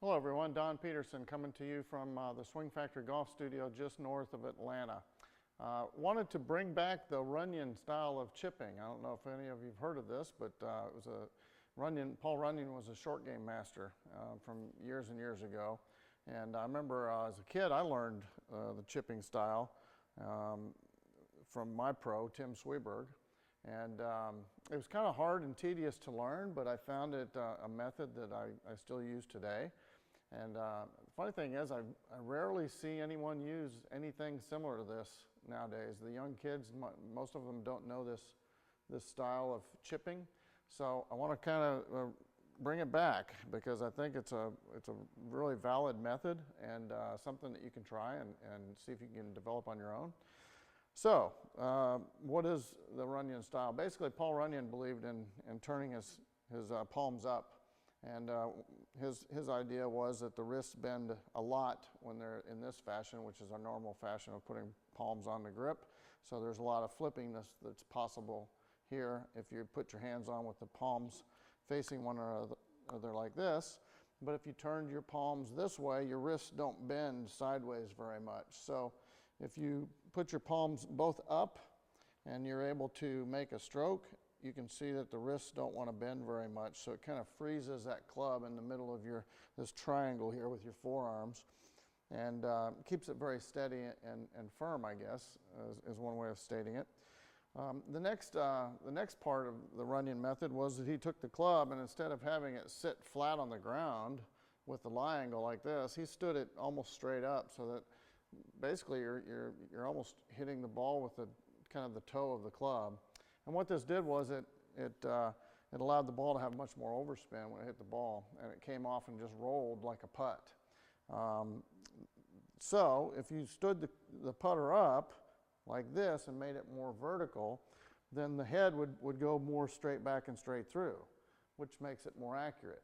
Hello everyone, Don Peterson coming to you from the Swing Factory Golf Studio just north of Atlanta. Wanted to bring back the Runyan style of chipping. I don't know if any of you have heard of this, but it was Paul Runyan was a short game master from years and years ago. And I remember as a kid I learned the chipping style from my pro, Tim Sweborg. And it was kind of hard and tedious to learn, but I found it a method that I still use today. And the funny thing is, I rarely see anyone use anything similar to this nowadays. The young kids, most of them don't know this style of chipping. So I want to kind of bring it back because I think it's a really valid method and something that you can try and see if you can develop on your own. So what is the Runyan style? Basically, Paul Runyan believed in turning his palms up. And his idea was that the wrists bend a lot when they're in this fashion, which is our normal fashion of putting palms on the grip. So there's a lot of flipping that's possible here if you put your hands on with the palms facing one another like this. But if you turned your palms this way, your wrists don't bend sideways very much. So if you put your palms both up and you're able to make a stroke, you can see that the wrists don't want to bend very much, so it kind of freezes that club in the middle of this triangle here with your forearms, and keeps it very steady and firm, I guess, is one way of stating it. The next part of the Runyan method was that he took the club, and instead of having it sit flat on the ground with the lie angle like this, he stood it almost straight up, so that basically you're almost hitting the ball with the kind of the toe of the club. And what this did was it allowed the ball to have much more overspin when it hit the ball, and it came off and just rolled like a putt. So if you stood the putter up like this and made it more vertical, then the head would go more straight back and straight through, which makes it more accurate.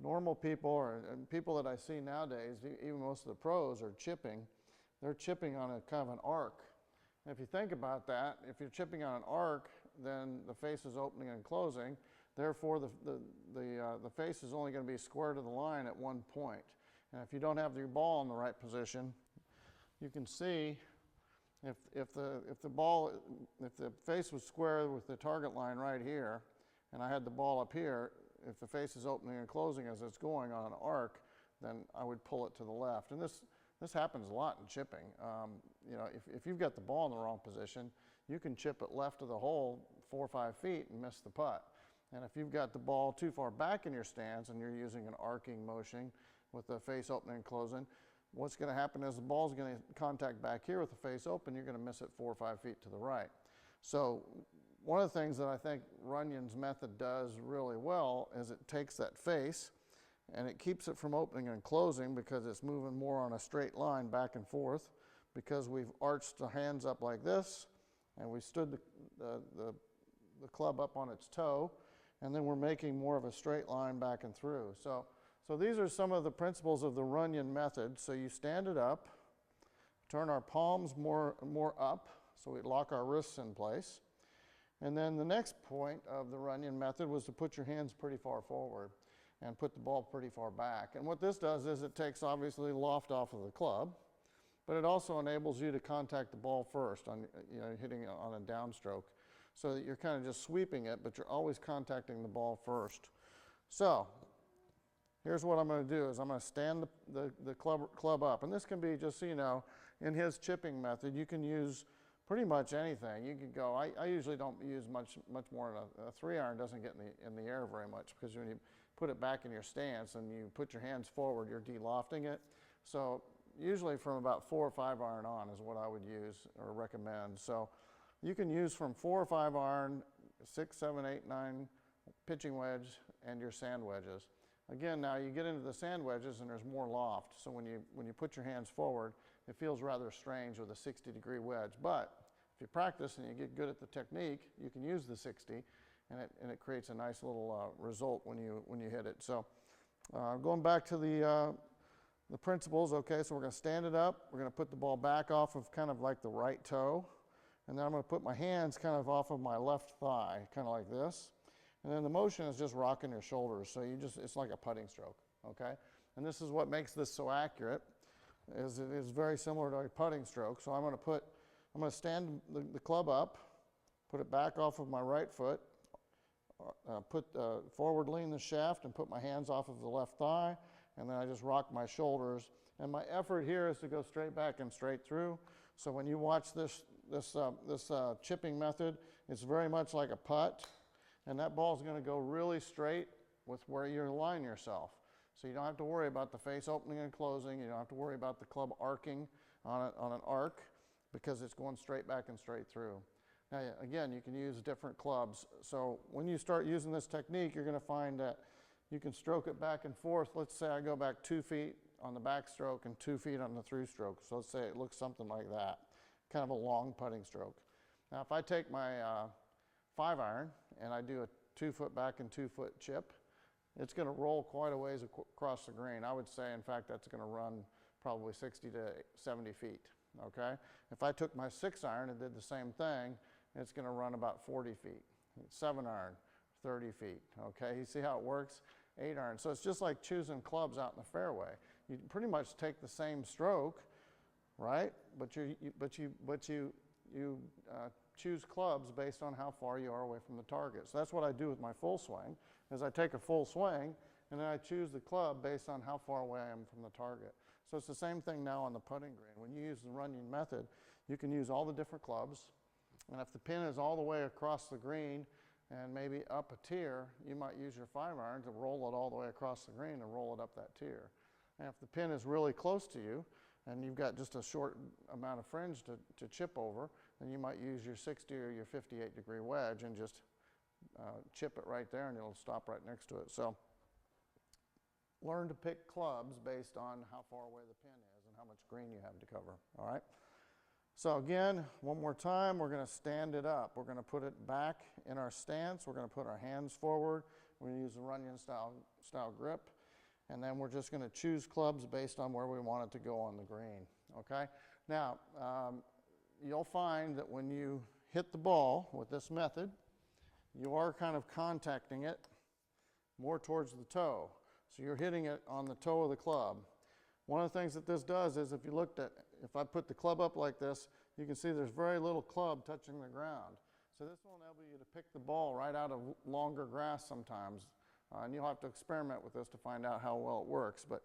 Normal people, and people that I see nowadays, even most of the pros are chipping, they're chipping on a kind of an arc. If you think about that, if you're chipping on an arc, then the face is opening and closing. Therefore, the face is only going to be square to the line at one point. And if you don't have your ball in the right position, you can see if the face was square with the target line right here, and I had the ball up here, if the face is opening and closing as it's going on an arc, then I would pull it to the left. And this happens a lot in chipping. You know, if you've got the ball in the wrong position, you can chip it left of the hole 4 or 5 feet and miss the putt. And if you've got the ball too far back in your stance and you're using an arcing motion with the face opening and closing, what's going to happen is the ball's going to contact back here with the face open, you're going to miss it 4 or 5 feet to the right. So one of the things that I think Runyan's method does really well is it takes that face and it keeps it from opening and closing because it's moving more on a straight line back and forth, because we've arched the hands up like this and we stood the club up on its toe, and then we're making more of a straight line back and through. So these are some of the principles of the Runyan method. So you stand it up, turn our palms more up so we lock our wrists in place. And then the next point of the Runyan method was to put your hands pretty far forward and put the ball pretty far back. And what this does is it takes obviously loft off of the club, but it also enables you to contact the ball first on, you know, hitting it on a downstroke, so that you're kind of just sweeping it, but you're always contacting the ball first. So here's what I'm going to do is I'm going to stand the club up, and this can be, just so you know, in his chipping method you can use pretty much anything. You could go, I usually don't use much more than a 3-iron doesn't get in the air very much, because when you put it back in your stance and you put your hands forward, you're de-lofting it. So usually from about 4 or 5 iron on is what I would use or recommend. So you can use from 4 or 5 iron, 6, 7, 8, 9 pitching wedge, and your sand wedges. Again, now you get into the sand wedges and there's more loft. So when you put your hands forward, it feels rather strange with a 60-degree wedge. But if you practice and you get good at the technique, you can use the 60, and it creates a nice little result when you hit it. So going back to the principles, okay, so we're going to stand it up. We're going to put the ball back off of kind of like the right toe. And then I'm going to put my hands kind of off of my left thigh, kind of like this. And then the motion is just rocking your shoulders. So it's like a putting stroke, okay? and this is what makes this so accurate, is it is very similar to a putting stroke. So I'm going to stand the club up, put it back off of my right foot, forward lean the shaft and put my hands off of the left thigh, and then I just rock my shoulders. And my effort here is to go straight back and straight through. So when you watch this chipping method, it's very much like a putt, and that ball is going to go really straight with where you align yourself. So you don't have to worry about the face opening and closing. You don't have to worry about the club arcing on an arc, because it's going straight back and straight through. Now, again, you can use different clubs. So when you start using this technique, you're going to find that you can stroke it back and forth. Let's say I go back 2 feet on the backstroke and 2 feet on the through stroke. So let's say it looks something like that, kind of a long putting stroke. Now, if I take my 5-iron and I do a 2-foot back and 2-foot chip, it's going to roll quite a ways across the green. I would say, in fact, that's going to run probably 60 to 70 feet, okay? If I took my 6-iron and did the same thing, it's going to run about 40 feet. 7-iron, 30 feet, okay? You see how it works? 8-iron. So it's just like choosing clubs out in the fairway. You pretty much take the same stroke, right? But you choose clubs based on how far you are away from the target. So that's what I do with my full swing, is I take a full swing and then I choose the club based on how far away I am from the target. So it's the same thing now on the putting green. When you use the Runyan method, you can use all the different clubs, and if the pin is all the way across the green and maybe up a tier, you might use your 5-iron to roll it all the way across the green and roll it up that tier. And if the pin is really close to you and you've got just a short amount of fringe to chip over, then you might use your 60 or your 58-degree wedge and just chip it right there, and it'll stop right next to it. So learn to pick clubs based on how far away the pin is and how much green you have to cover, all right? So again, one more time, we're going to stand it up. We're going to put it back in our stance. We're going to put our hands forward. We're going to use the Runyan style grip. And then we're just going to choose clubs based on where we want it to go on the green, okay? Now, you'll find that when you hit the ball with this method, you are kind of contacting it more towards the toe. So you're hitting it on the toe of the club. One of the things that this does is, if I put the club up like this, you can see there's very little club touching the ground. So this will enable you to pick the ball right out of longer grass sometimes. And you'll have to experiment with this to find out how well it works. But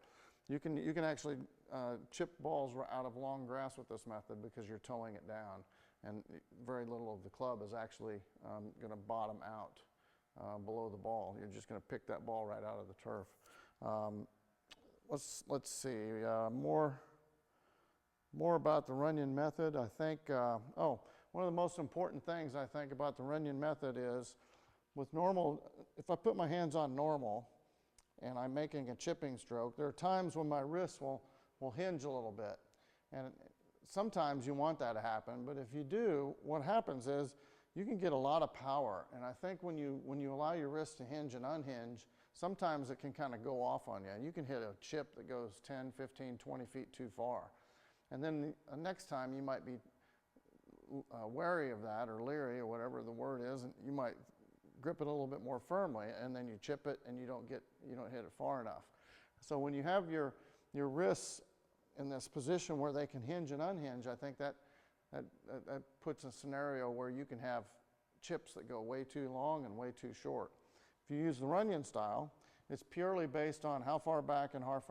you can actually chip balls out of long grass with this method because you're towing it down. And very little of the club is actually going to bottom out below the ball. You're just going to pick that ball right out of the turf. Let's see, more about the Runyan method. I think, one of the most important things I think about the Runyan method is, with normal, if I put my hands on normal and I'm making a chipping stroke, there are times when my wrists will hinge a little bit. And sometimes you want that to happen, but if you do, what happens is you can get a lot of power. And I think when you allow your wrist to hinge and unhinge, sometimes it can kind of go off on you. You can hit a chip that goes 10, 15, 20 feet too far. And then the next time you might be wary of that, or leery, or whatever the word is, and you might grip it a little bit more firmly, and then you chip it and you don't hit it far enough. So when you have your wrists in this position where they can hinge and unhinge, I think that puts a scenario where you can have chips that go way too long and way too short. If you use the Runyan style, it's purely based on how far back and how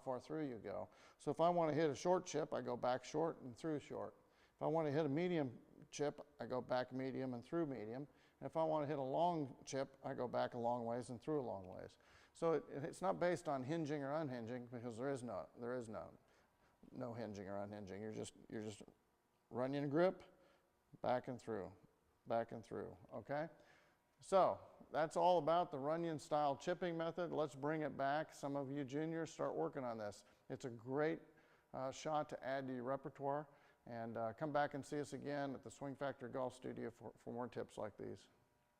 far through you go. So if I want to hit a short chip, I go back short and through short. If I want to hit a medium chip, I go back medium and through medium. And if I want to hit a long chip, I go back a long ways and through a long ways. So it's not based on hinging or unhinging, because there is no hinging or unhinging. You're just Runyan grip, back and through, okay? So that's all about the Runyan style chipping method. Let's bring it back. Some of you juniors, start working on this. It's a great shot to add to your repertoire. And come back and see us again at the Swing Factory Golf Studio for more tips like these.